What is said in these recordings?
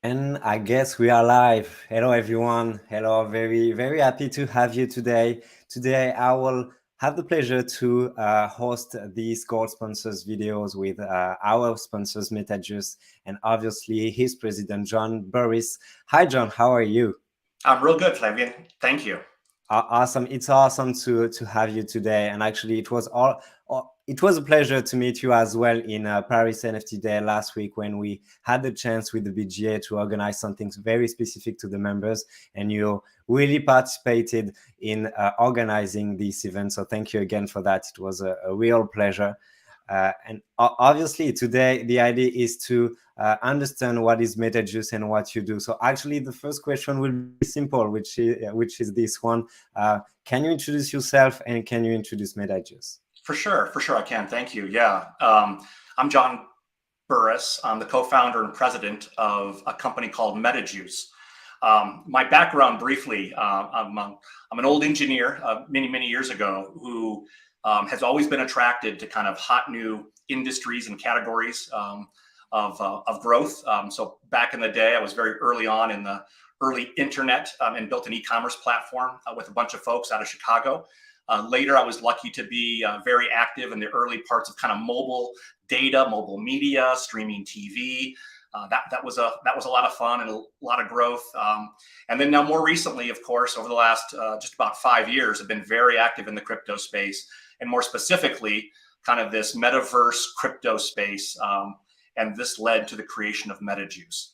And I guess we are live. Hello, everyone. Hello, very happy to have you today. Today, I will have the pleasure to host these gold sponsors videos with our sponsors, Metajuice, and obviously his president, John Burris. Hi, John. How are you? I'm real good, Flavian. Thank you. Awesome! It's awesome to have you today, and actually, it was a pleasure to meet you as well in Paris NFT Day last week when we had the chance with the BGA to organize something very specific to the members, and you really participated in organizing this event. So thank you again for that. It was a real pleasure. And obviously, today the idea is to understand what is Metajuice and what you do. So actually, the first question will be simple, which is this one. Can you introduce yourself and can you introduce Metajuice? For sure, I can. Thank you. Yeah, I'm John Burris. I'm the co-founder and president of a company called Metajuice. My background, briefly, I'm an old engineer many years ago who has always been attracted to kind of hot new industries and categories of growth. So back in the day, I was very early on in the early internet and built an e-commerce platform with a bunch of folks out of Chicago. Later, I was lucky to be very active in the early parts of kind of mobile data, mobile media, streaming TV. That was a lot of fun and a lot of growth. And then now more recently, of course, over the last just about 5 years, I've been very active in the crypto space, and more specifically, kind of this metaverse crypto space. And this led to the creation of Metajuice,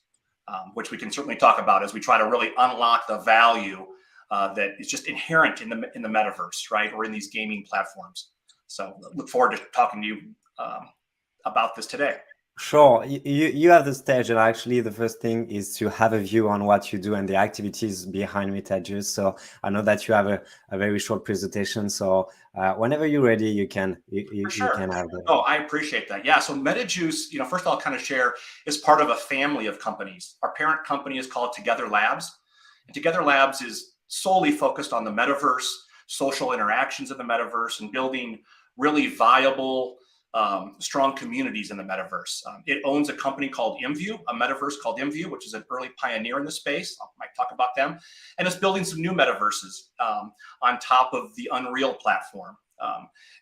which we can certainly talk about as we try to really unlock the value that is just inherent in the metaverse, right, or in these gaming platforms. So look forward to talking to you about this today. Sure, you have the stage, and actually, the first thing is to have a view on what you do and the activities behind Metajuice. So I know that you have a very short presentation. So whenever you're ready, For you sure. can have the. Oh, I appreciate that. Yeah. So Metajuice, first I'll kind of share, is part of a family of companies. Our parent company is called Together Labs, and Together Labs is solely focused on the metaverse, social interactions in the metaverse, and building really viable, strong communities in the metaverse. It owns a company called ImView, a metaverse called ImView, which is an early pioneer in the space. I might talk about them. And it's building some new metaverses on top of the Unreal platform.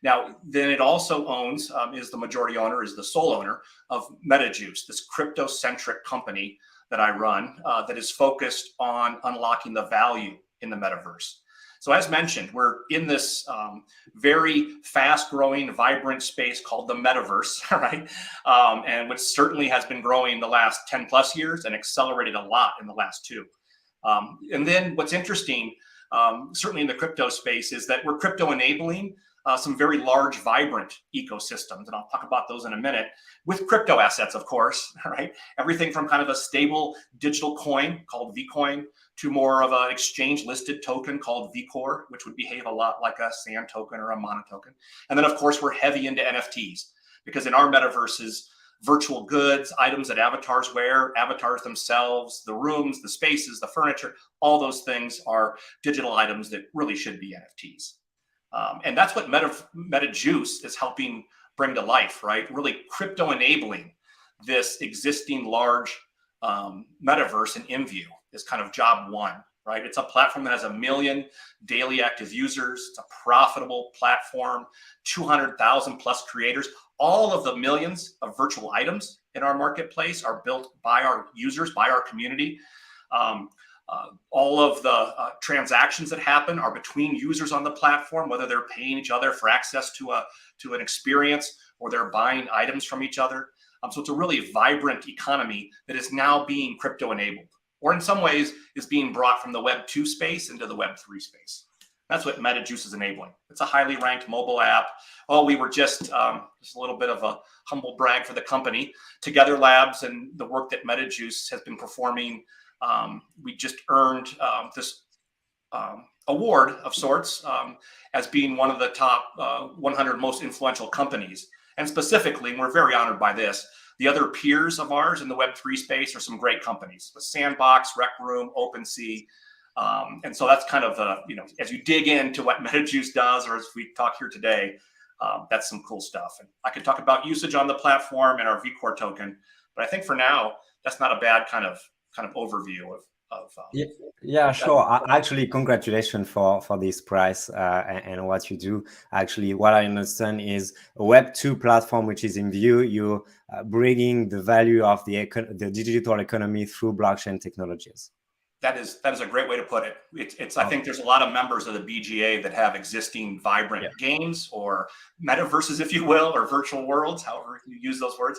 Now, then it also owns, is the majority owner, is the sole owner of Metajuice, this crypto-centric company that I run that is focused on unlocking the value in the metaverse. So as mentioned, we're in this very fast-growing, vibrant space called the metaverse, right? And which certainly has been growing the last 10 plus years and accelerated a lot in the last 2. And then what's interesting, certainly in the crypto space, is that we're crypto enabling some very large, vibrant ecosystems. And I'll talk about those in a minute, with crypto assets, of course, right? Everything from kind of a stable digital coin called VCOIN to more of an exchange listed token called VCORE, which would behave a lot like a SAN token or a mono token. And then, of course, we're heavy into NFTs, because in our metaverses, virtual goods, items that avatars wear, avatars themselves, the rooms, the spaces, the furniture, all those things are digital items that really should be NFTs. And that's what Metajuice is helping bring to life, right? Really crypto enabling this existing large metaverse in ImView is kind of job one, right? It's a platform that has 1 million daily active users. It's a profitable platform, 200,000 plus creators. All of the millions of virtual items in our marketplace are built by our users, by our community. All of the transactions that happen are between users on the platform, whether they're paying each other for access to an experience or they're buying items from each other. So it's a really vibrant economy that is now being crypto enabled, or in some ways is being brought from the Web 2 space into the Web 3 space. That's what Metajuice is enabling. It's a highly ranked mobile app. Oh, we were just a little bit of a humble brag for the company. Together Labs and the work that Metajuice has been performing, we just earned this award of sorts as being one of the top 100 most influential companies. And specifically, and we're very honored by this, the other peers of ours in the Web3 space are some great companies, with Sandbox, Rec Room, OpenSea. And so that's kind of, as you dig into what Metajuice does, or as we talk here today, that's some cool stuff. And I could talk about usage on the platform and our VCORE token, but I think for now, that's not a bad kind of kind of overview of Yeah, yeah, sure. Actually, congratulations for this price and what you do. Actually, what I understand is a Web2 platform which is in view. You bringing the value of the digital economy through blockchain technologies. That is a great way to put it. It's I think there's a lot of members of the BGA that have existing vibrant games or metaverses, if you will, or virtual worlds, however you use those words.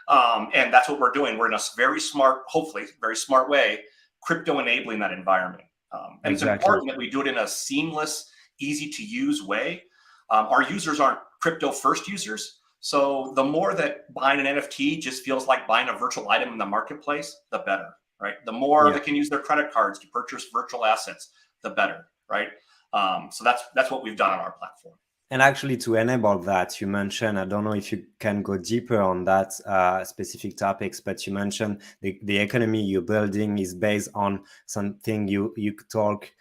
And that's what we're doing. We're in a very smart, hopefully very smart way, crypto enabling that environment. And it's important that we do it in a seamless, easy to use way. Our users aren't crypto first users. So the more that buying an NFT just feels like buying a virtual item in the marketplace, the better. Right. The more they can use their credit cards to purchase virtual assets, the better. Right. So that's what we've done on our platform. And actually, to enable that, you mentioned, I don't know if you can go deeper on that specific topics, but you mentioned the economy you're building is based on something you talk.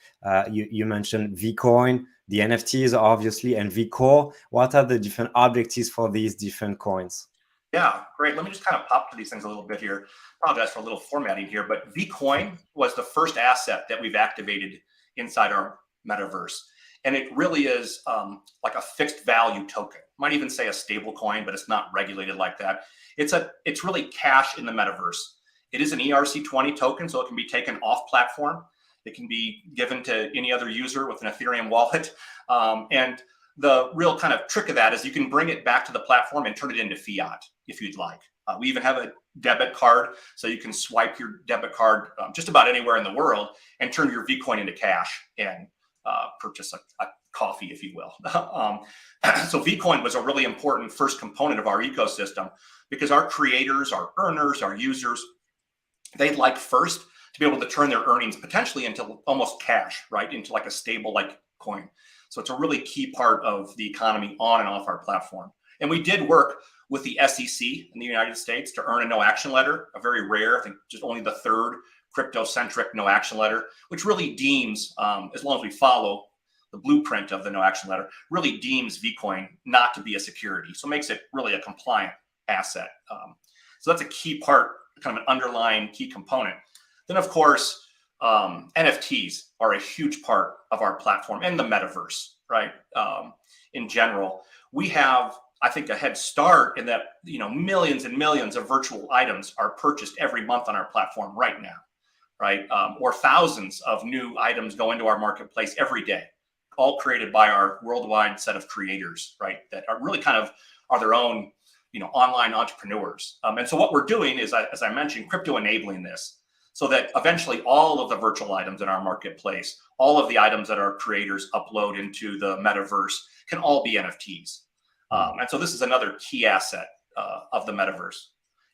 You mentioned VCOIN, the NFTs, obviously, and VCORE. What are the different objectives for these different coins? Yeah, great. Let me just kind of pop to these things a little bit here. Apologize for a little formatting here, but VCOIN was the first asset that we've activated inside our metaverse. And it really is like a fixed value token. Might even say a stable coin, but it's not regulated like that. It's really cash in the metaverse. It is an ERC20 token, so it can be taken off platform. It can be given to any other user with an Ethereum wallet. And the real kind of trick of that is you can bring it back to the platform and turn it into fiat if you'd like. We even have a debit card, so you can swipe your debit card just about anywhere in the world and turn your VCoin into cash and purchase a coffee, if you will. So VCoin was a really important first component of our ecosystem because our creators, our earners, our users, they'd like first to be able to turn their earnings potentially into almost cash, right? Into like a stable like coin. So it's a really key part of the economy on and off our platform. And we did work with the SEC in the United States to earn a no action letter, a very rare, I think just only the third crypto-centric no action letter, which really deems, as long as we follow the blueprint of the no action letter, really deems VCoin not to be a security. So it makes it really a compliant asset. So that's a key part, kind of an underlying key component. Then, of course, NFTs are a huge part of our platform and the metaverse, right? In general, we have, I think, a head start in that, millions and millions of virtual items are purchased every month on our platform right now, right? Or thousands of new items go into our marketplace every day, all created by our worldwide set of creators, right? That are really kind of are their own, online entrepreneurs. And so what we're doing is, as I mentioned, crypto enabling this, so that eventually all of the virtual items in our marketplace, all of the items that our creators upload into the metaverse can all be NFTs. And so this is another key asset of the metaverse.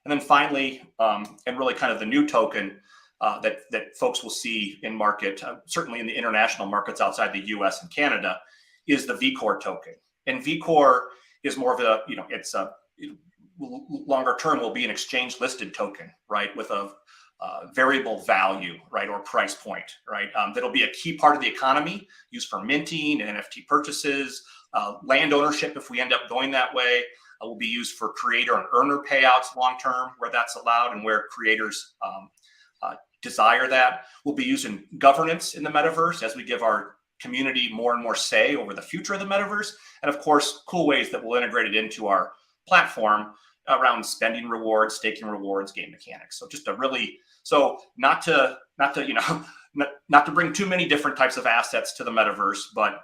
And then finally, and really kind of the new token that folks will see in market, certainly in the international markets outside the US and Canada, is the VCORE token. And VCORE is more of a, it's a longer term will be an exchange listed token, right? With a variable value, right, or price point, right? That'll be a key part of the economy, used for minting and NFT purchases, land ownership. If we end up going that way, will be used for creator and earner payouts long term, where that's allowed and where creators desire that. Will be used in governance in the metaverse as we give our community more and more say over the future of the metaverse, and of course, cool ways that we'll integrate it into our platform around spending rewards, staking rewards, game mechanics. So just a really, so not to bring too many different types of assets to the metaverse, but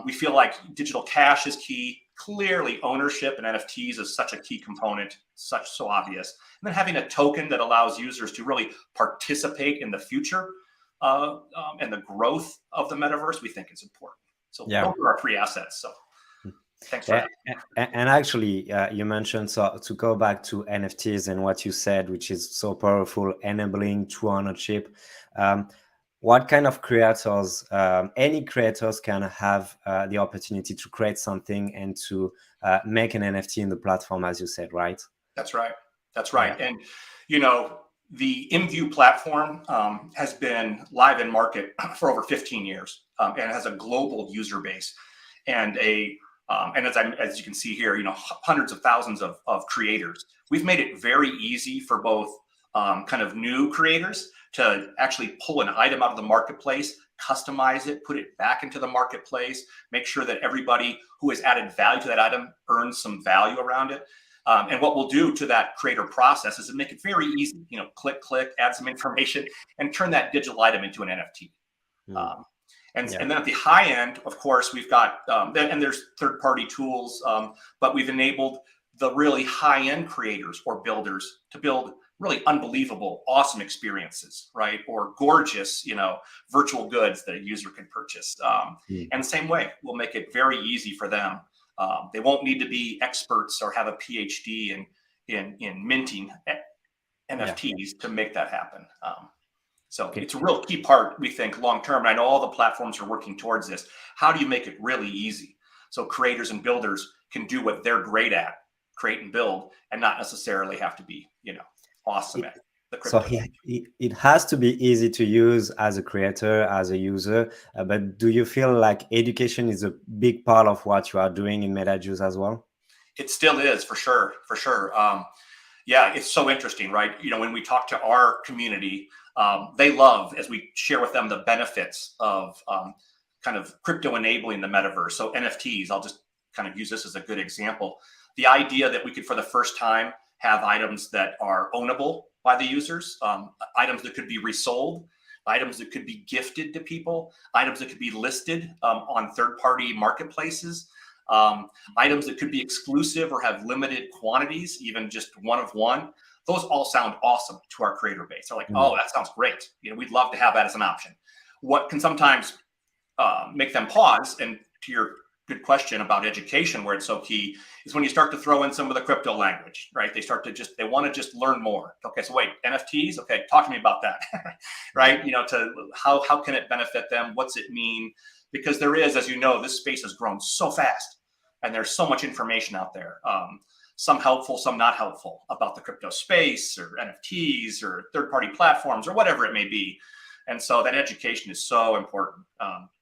we feel like digital cash is key. Clearly, ownership and NFTs is such a key component, so obvious. And then having a token that allows users to really participate in the future and the growth of the metaverse, we think is important. So those are our three assets. So. Thanks for that. And actually, you mentioned, so to go back to NFTs and what you said, which is so powerful, enabling true ownership. What kind of creators, any creators can have the opportunity to create something and to make an NFT in the platform, as you said, right? That's right. That's right. Yeah. And, the InView platform has been live in market for over 15 years and has a global user base and as you can see here, hundreds of thousands of creators. We've made it very easy for both kind of new creators to actually pull an item out of the marketplace, customize it, put it back into the marketplace, make sure that everybody who has added value to that item earns some value around it. And what we'll do to that creator process is to make it very easy, click, add some information and turn that digital item into an NFT. And then at the high end, of course, we've got, and there's third-party tools, but we've enabled the really high-end creators or builders to build really unbelievable, awesome experiences, right? Or gorgeous, virtual goods that a user can purchase. And same way, we'll make it very easy for them. They won't need to be experts or have a PhD in minting NFTs to make that happen. So it's a real key part, we think, long term. And I know all the platforms are working towards this. How do you make it really easy so creators and builders can do what they're great at, create and build, and not necessarily have to be, awesome at the crypto? So it has to be easy to use as a creator, as a user. But do you feel like education is a big part of what you are doing in Metajuice as well? It still is, for sure. Yeah, it's so interesting, right? When we talk to our community, they love, as we share with them the benefits of kind of crypto enabling the metaverse. So NFTs, I'll just kind of use this as a good example. The idea that we could, for the first time, have items that are ownable by the users, items that could be resold, items that could be gifted to people, items that could be listed on third-party marketplaces, items that could be exclusive or have limited quantities, even just one of one. Those all sound awesome to our creator base. They're like, oh, that sounds great. We'd love to have that as an option. What can sometimes make them pause, and to your good question about education, where it's so key, is when you start to throw in some of the crypto language, right? They want to just learn more. Okay, so wait, NFTs? Okay, talk to me about that, right? To how can it benefit them? What's it mean? Because there is, as you know, this space has grown so fast, and there's so much information out there. Some helpful, some not helpful, about the crypto space or NFTs or third-party platforms or whatever it may be. And so that education is so important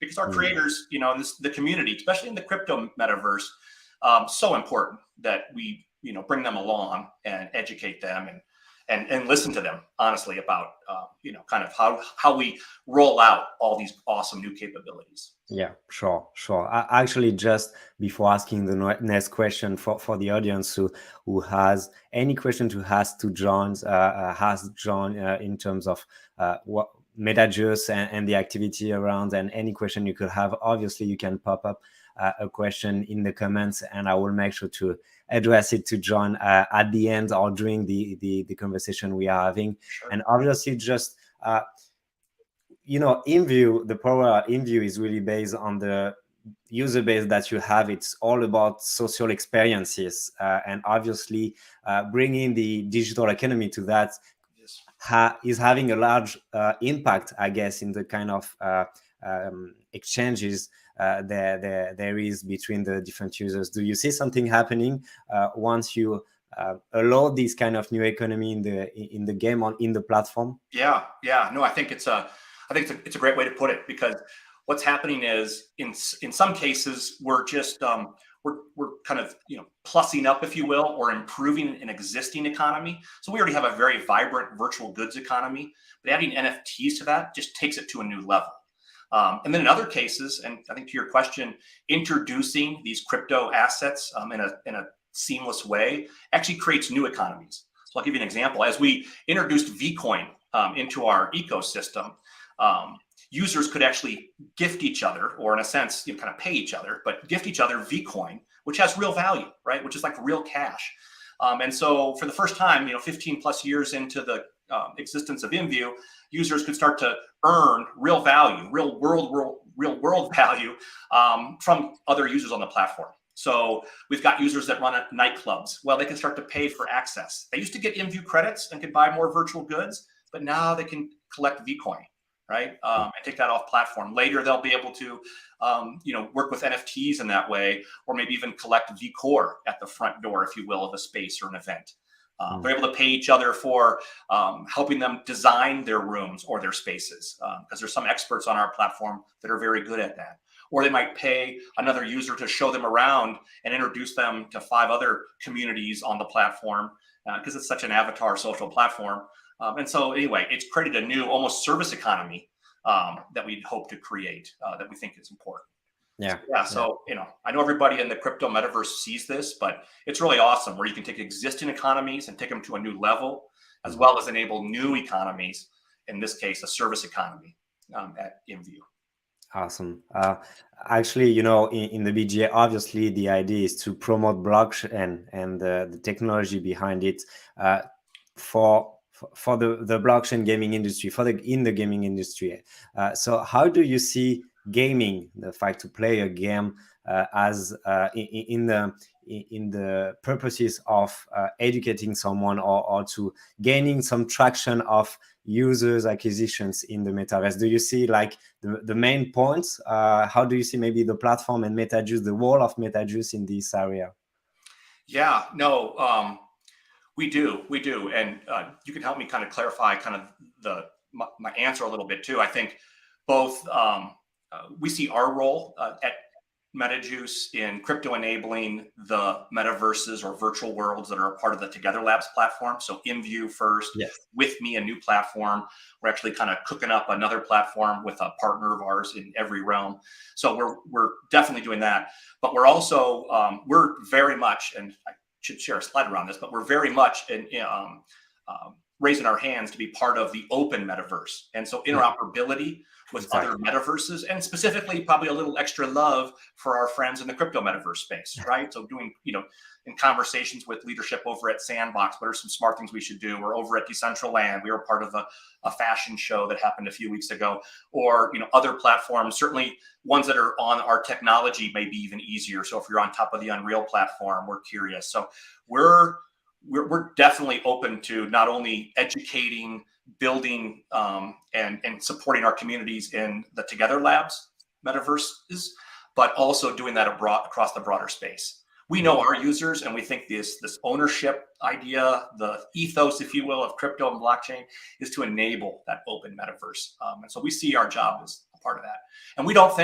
because our creators, in the community, especially in the crypto metaverse, so important that we, bring them along and educate them and listen to them honestly about, kind of how we roll out all these awesome new capabilities. Yeah, sure. Actually, just before asking the next question for the audience who has any question to ask to John, in terms of what Metajuice and the activity around, and any question you could have, obviously you can pop up a question in the comments, and I will make sure to address it to John at the end or during the conversation we are having. Sure. And obviously, just InView, the power of InView is really based on the user base that you have. It's all about social experiences, and obviously bringing the digital economy to that is having a large impact, I guess, in the kind of exchanges there is between the different users. Do you see something happening once you allow this kind of new economy in the game in the platform? Yeah. No, I think it's a great way to put it, because what's happening is in some cases we're just we're kind of plussing up, if you will, or improving an existing economy. So we already have a very vibrant virtual goods economy, but adding NFTs to that just takes it to a new level. And then in other cases, and I think to your question, introducing these crypto assets in a seamless way actually creates new economies. So I'll give you an example. As we introduced VCOIN into our ecosystem, users could actually gift each other, or in a sense, kind of pay each other, but gift each other VCOIN, which has real value, right? Which is like real cash. And so for the first time, 15 plus years into the existence of InView, users could start to earn real value, real world value from other users on the platform. So we've got users that run at nightclubs. Well, they can start to pay for access. They used to get InView credits and could buy more virtual goods, but now they can collect VCOIN, right? And take that off platform. Later, they'll be able to, work with NFTs in that way, or maybe even collect VCORE at the front door, if you will, of a space or an event. They're able to pay each other for helping them design their rooms or their spaces, because there's some experts on our platform that are very good at that. Or they might pay another user to show them around and introduce them to 5 other communities on the platform, because it's such an avatar social platform. And so anyway, it's created a new almost service economy that we hope to create that we think is important. Yeah. Yeah. So, I know everybody in the crypto metaverse sees this, but it's really awesome where you can take existing economies and take them to a new level, as well as enable new economies, in this case, a service economy in view. Awesome. Actually, in the BGA, obviously the idea is to promote blockchain and the technology behind it for the blockchain gaming industry, in the gaming industry. So how do you see gaming, the fact to play a game, as in the purposes of educating someone or to gaining some traction of users acquisitions in the metaverse? Do you see like the main points? How do you see maybe the platform and Metajuice, the role of Metajuice in this area? Yeah, no, we do. And you can help me kind of clarify kind of my answer a little bit too. I think both we see our role at Metajuice in crypto enabling the metaverses or virtual worlds that are a part of the Together Labs platform. So in view first, Yes. with me, a new platform. We're actually kind of cooking up another platform with a partner of ours in every realm. So we're definitely doing that. But we're also we're very much, and I should share a slide around this, but we're very much in raising our hands to be part of the open metaverse. And so interoperability with other metaverses, and specifically probably a little extra love for our friends in the crypto metaverse space, right? So doing, in conversations with leadership over at Sandbox, what are some smart things we should do? Or over at Decentraland, we were part of a fashion show that happened a few weeks ago, or, other platforms, certainly ones that are on our technology may be even easier. So if you're on top of the Unreal platform, we're curious. So we're definitely open to not only educating, building, and supporting our communities in the Together Labs metaverses, but also doing that across the broader space. We know our users, and we think this ownership idea, the ethos, if you will, of crypto and blockchain is to enable that open metaverse. And so we see our job as a part of that. And we don't,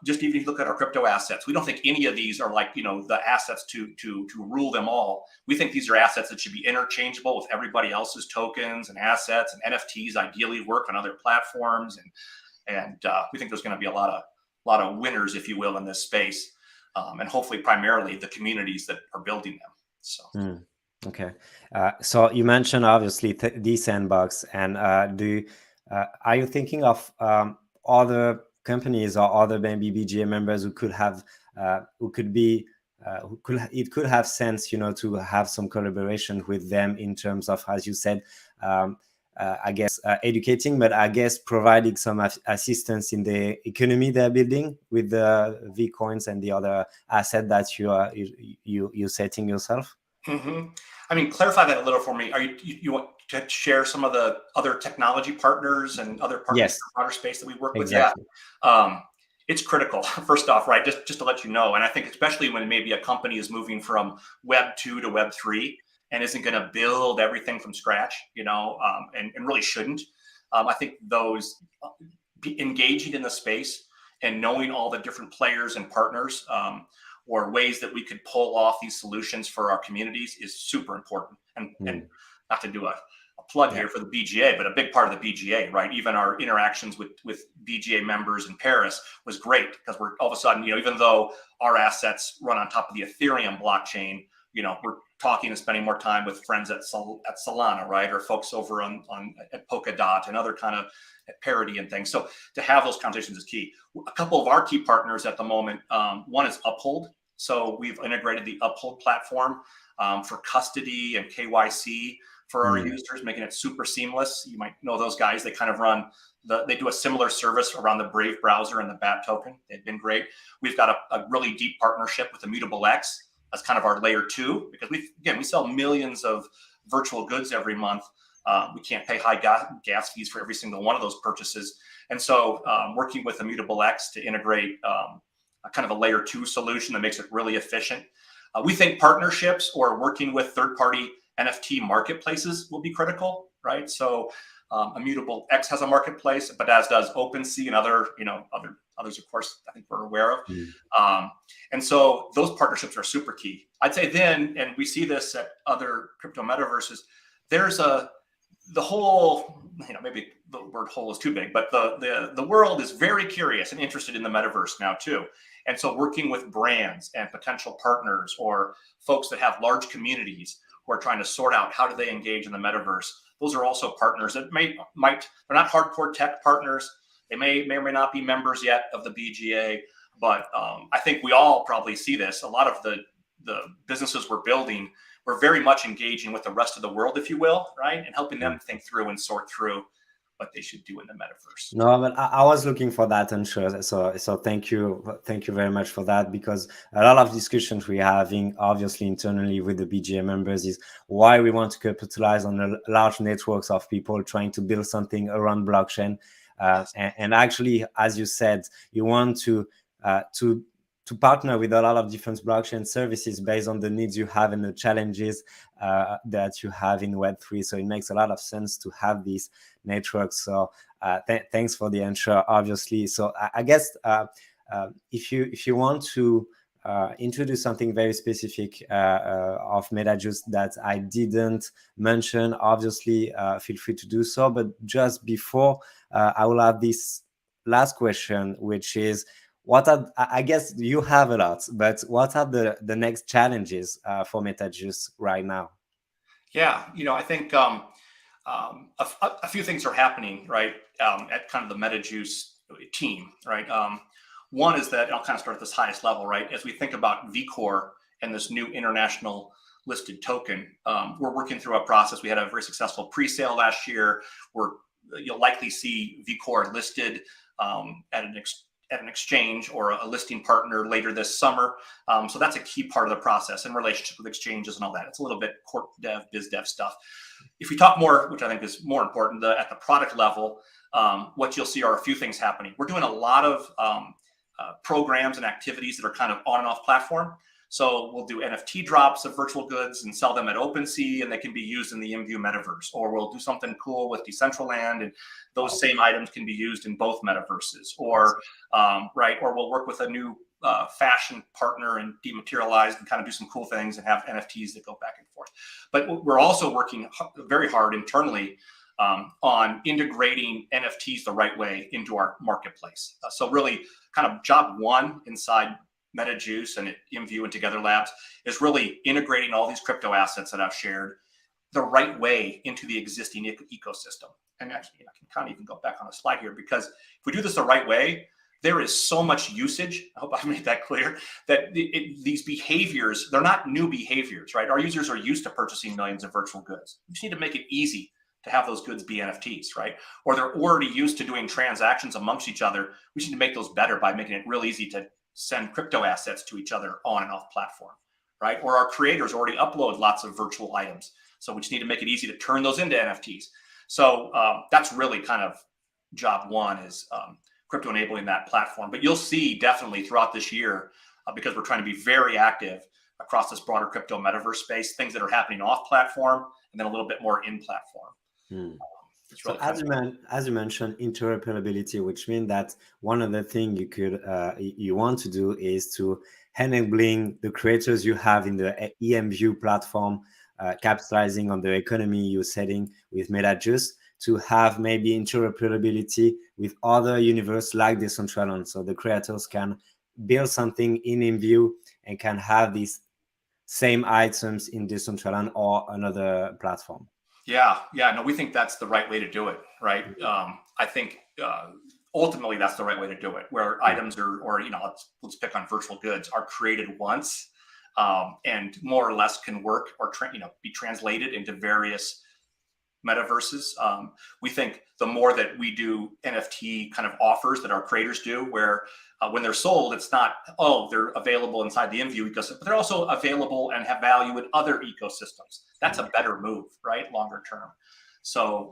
just even if you look at our crypto assets, we don't think any of these are like, the assets to rule them all. We think these are assets that should be interchangeable with everybody else's tokens and assets, and NFTs ideally work on other platforms. And we think there's going to be a lot of winners, if you will, in this space. And hopefully primarily the communities that are building them. So. Okay. So you mentioned obviously the Sandbox, and are you thinking of other companies or other maybe BGA members who could have it could have sense, to have some collaboration with them in terms of, as you said, I guess educating, but I guess providing some assistance in the economy they're building with the VCOINs and the other asset that you're setting yourself? Mm-hmm. I mean, clarify that a little for me. Are you want to share some of the other technology partners and other partners Yes. in the broader space that we work Exactly. with? Yeah. It's critical, first off, right? Just to let you know. And I think especially when maybe a company is moving from Web 2 to Web 3 and isn't going to build everything from scratch, and really shouldn't. I think those engaging in the space and knowing all the different players and partners, or ways that we could pull off these solutions for our communities is super important. And not to do a plug here for the BGA, but a big part of the BGA, right? Even our interactions with BGA members in Paris was great, because we're all of a sudden, even though our assets run on top of the Ethereum blockchain, we're talking and spending more time with friends at Solana, right? Or folks over at Polkadot and other kind of parity and things. So to have those conversations is key. A couple of our key partners at the moment, one is Uphold. So we've integrated the Uphold platform for custody and KYC for our users, making it super seamless. You might know those guys. They kind of they do a similar service around the Brave browser and the BAT token. They've been great. We've got a really deep partnership with Immutable X. That's kind of our layer 2, because we sell millions of virtual goods every month. We can't pay high gas fees for every single one of those purchases. And so working with Immutable X to integrate a kind of a layer 2 solution that makes it really efficient. We think partnerships or working with third-party NFT marketplaces will be critical, right? So Immutable X has a marketplace, but as does OpenSea and others, of course, I think we're aware of. And so those partnerships are super key. I'd say then, and we see this at other crypto metaverses, there's a the whole, maybe the word whole is too big, but the world is very curious and interested in the metaverse now too. And so working with brands and potential partners or folks that have large communities who are trying to sort out how do they engage in the metaverse, those are also partners that they're not hardcore tech partners. They may or may not be members yet of the BGA, but I think we all probably see this. A lot of the businesses we're building, we're very much engaging with the rest of the world, if you will, right? And helping them think through and sort through what they should do in the metaverse. No, but I was looking for that, and sure. So thank you very much for that, because a lot of discussions we're having, obviously internally with the BGA members, is why we want to capitalize on the large networks of people trying to build something around blockchain. And actually, as you said, you want to partner with a lot of different blockchain services based on the needs you have and the challenges that you have in Web3. So it makes a lot of sense to have these networks. So thanks for the answer, obviously. So I guess if you want to introduce something very specific of Metajuice that I didn't mention, obviously feel free to do so. But just before, I will have this last question, which is, I guess you have a lot, but what are the next challenges for Metajuice right now? Yeah, I think a few things are happening, right, at kind of the Metajuice team, right? One is that I'll kind of start at this highest level, right? As we think about VCORE and this new international listed token, we're working through a process. We had a very successful pre-sale last year. You'll likely see VCORE listed at an exchange or a listing partner later this summer. So that's a key part of the process in relationship with exchanges and all that. It's a little bit corp dev, biz dev stuff. If we talk more, which I think is more important, at the product level, what you'll see are a few things happening. We're doing a lot of programs and activities that are kind of on and off platform. So we'll do NFT drops of virtual goods and sell them at OpenSea, and they can be used in the InView metaverse. Or we'll do something cool with Decentraland, and those same items can be used in both metaverses. Or we'll work with a new fashion partner and dematerialize and kind of do some cool things and have NFTs that go back and forth. But we're also working very hard internally on integrating NFTs the right way into our marketplace. So really kind of job one inside Metajuice and at InView and Together Labs is really integrating all these crypto assets that I've shared the right way into the existing ecosystem. And actually, I can kind of even go back on a slide here, because if we do this the right way, there is so much usage. I hope I've made that clear, that these behaviors, they're not new behaviors, right? Our users are used to purchasing millions of virtual goods. We just need to make it easy to have those goods be NFTs, right? Or they're already used to doing transactions amongst each other. We just need to make those better by making it real easy to send crypto assets to each other on and off platform, right? Or our creators already upload lots of virtual items. So we just need to make it easy to turn those into NFTs. So that's really kind of job one, is crypto enabling that platform. But you'll see definitely throughout this year, because we're trying to be very active across this broader crypto metaverse space, things that are happening off platform and then a little bit more in platform. So as you mentioned, interoperability, which means that one of the things you want to do is to enabling the creators you have in the EMView platform, capitalizing on the economy you're setting with Metajuice, to have maybe interoperability with other universe like Decentraland, so the creators can build something in InView and can have these same items in Decentraland or another platform. Yeah, no, we think that's the right way to do it, right? I think ultimately that's the right way to do it, where items or let's pick on virtual goods, are created once and more or less can work or be translated into various metaverses. We think the more that we do NFT kind of offers that our creators do, where when they're sold, it's not, they're available inside the InView ecosystem, but they're also available and have value in other ecosystems. That's a better move, right? Longer term. So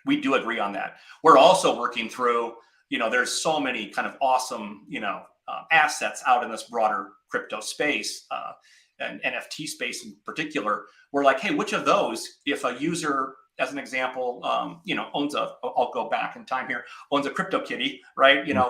we do agree on that. We're also working through, there's so many kind of awesome, assets out in this broader crypto space and NFT space in particular. We're like, hey, which of those, if a user, as an example, owns I'll go back in time here, owns a crypto kitty, right? And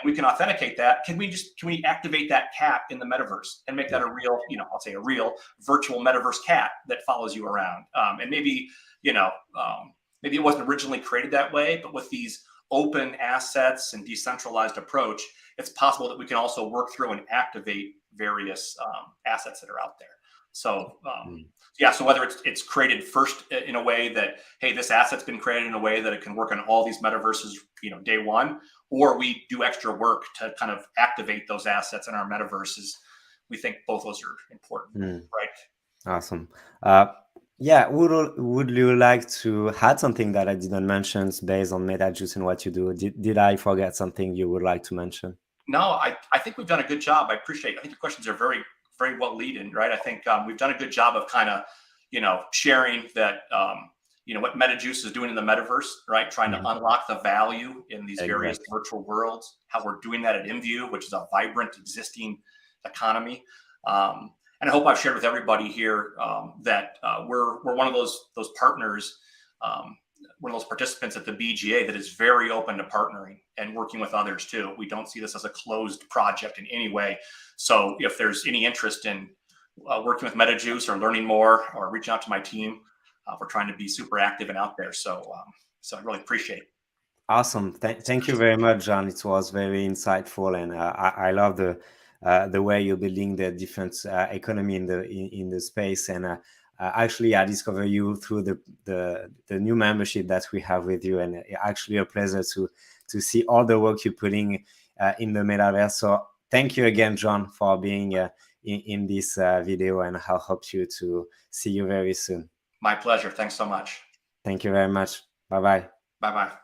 we can authenticate that. Can we activate that cat in the metaverse and make that a real, I'll say a real virtual metaverse cat that follows you around? And maybe maybe it wasn't originally created that way, but with these open assets and decentralized approach, it's possible that we can also work through and activate various assets that are out there. So so whether it's created first in a way that, hey, this asset's been created in a way that it can work on all these metaverses, day one, or we do extra work to kind of activate those assets in our metaverses, we think both those are important, right? Awesome. Would you like to add something that I didn't mention based on Metajuice and what you do? Did I forget something you would like to mention? No, I think we've done a good job. I think the questions are very, very well leading, right? I think we've done a good job of kind of, sharing that, what Metajuice is doing in the metaverse, right? Trying to unlock the value in these various virtual worlds, how we're doing that at InView, which is a vibrant existing economy. And I hope I've shared with everybody here that we're one of those partners, one of those participants at the BGA that is very open to partnering and working with others too. We don't see this as a closed project in any way. So if there's any interest in working with Metajuice or learning more or reaching out to my team, we're trying to be super active and out there. So I really appreciate it. Awesome. Thank you very much, John. It was very insightful, and I love the way you're building the different economy in the space. And actually, I discovered you through the new membership that we have with you, and actually a pleasure to see all the work you're putting in the metaverse. So thank you again, John, for being in this video, and I hope to see you very soon. My pleasure. Thanks so much. Thank you very much. Bye-bye. Bye-bye.